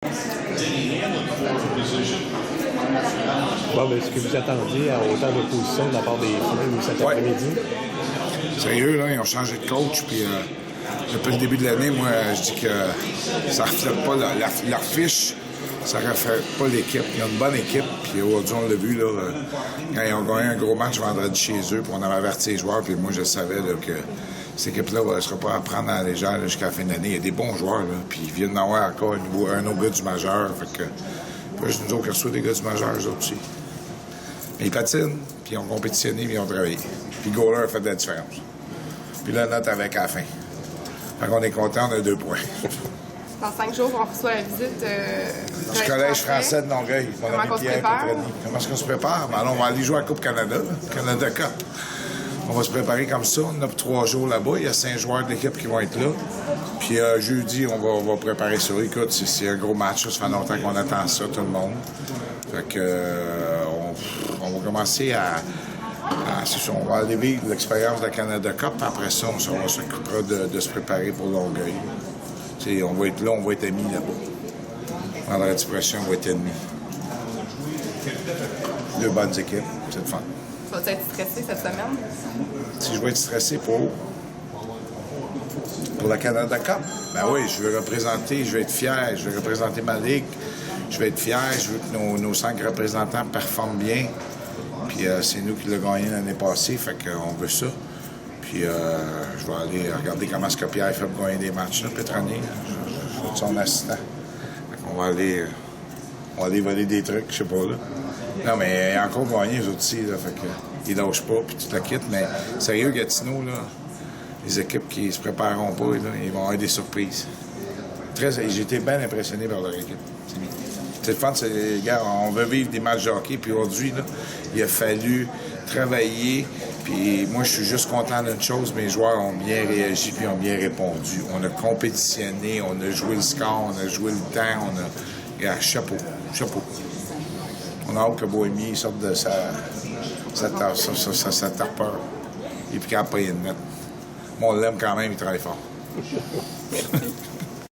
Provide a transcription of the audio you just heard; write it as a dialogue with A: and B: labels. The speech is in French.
A: Bon, ben, est-ce que vous attendiez à autant d'opposition de la part des Flames cet après-midi?
B: Sérieux, là, ils ont changé de coach, puis depuis le début de l'année, moi, je dis que ça reflète pas leur fiche, ça reflète pas l'équipe. Ils ont une bonne équipe, puis aujourd'hui, on l'a vu, là, quand ils ont gagné un gros match vendredi chez eux, puis on avait averti les joueurs, puis moi, je savais là, que cette équipe-là ne sera pas à prendre à la légère là, jusqu'à la fin de l'année. Il y a des bons joueurs, là, puis ils viennent d'avoir encore un autre gars du majeur, fait que pas juste nous autres qui reçoivent des gars du majeur, eux autres aussi. Mais ils patinent, puis ils ont compétitionné, puis ils ont travaillé. Puis Goaler a fait de la différence. Puis là, note avec à la fin. Fait qu'on est content, on a 2 points.
C: Dans 5 jours, on reçoit la visite
B: du Collège français de Longueuil.
C: Comment on se prépare?
B: Comment est-ce qu'on se prépare? Ben, alors, on va aller jouer à la Coupe Canada, Canada Cup. On va se préparer comme ça. On a 3 jours là-bas. Il y a 5 joueurs de l'équipe qui vont être là. Puis jeudi, on va préparer ça. Écoute, c'est un gros match. Ça fait longtemps qu'on attend ça, tout le monde. Fait que on va commencer on va aller vivre l'expérience de la Canada Cup. Après ça, on s'occupera de se préparer pour Longueuil. T'sais, on va être là, on va être amis là-bas. Vendredi prochain, on va être ennemis. 2 bonnes équipes. C'est le fun.
C: Tu vas être stressé cette semaine?
B: Si je vais être stressé pour la Canada Cup, ben oui, je vais représenter, je vais être fier, je vais représenter ma ligue, je vais être fier, je veux que nos 5 représentants performent bien. Puis c'est nous qui l'avons gagné l'année passée, fait qu'on veut ça. Puis je vais aller regarder comment ce que Pierre fait pour gagner des matchs, là, Petrani. Je vais être son assistant. Fait qu'on va aller voler des trucs, je sais pas, là. Non, mais il a encore gagné, eux autres aussi, là, fait que ils lâchent pas, puis tu la quittes. Mais sérieux, Gatineau, là, les équipes qui se prépareront pas, là, ils vont avoir des surprises. J'ai été bien impressionné par leur équipe. C'est le fun, gars, on veut vivre des matchs de hockey, puis aujourd'hui, là, il a fallu travailler, puis moi, je suis juste content d'une chose, mes joueurs ont bien réagi, puis ont bien répondu. On a compétitionné, on a joué le score, on a joué le temps, chapeau. On a hâte que Bohémie sorte de sa torpeur, et puis qu'il n'y a pas une net. Mais on l'aime quand même, il travaille fort.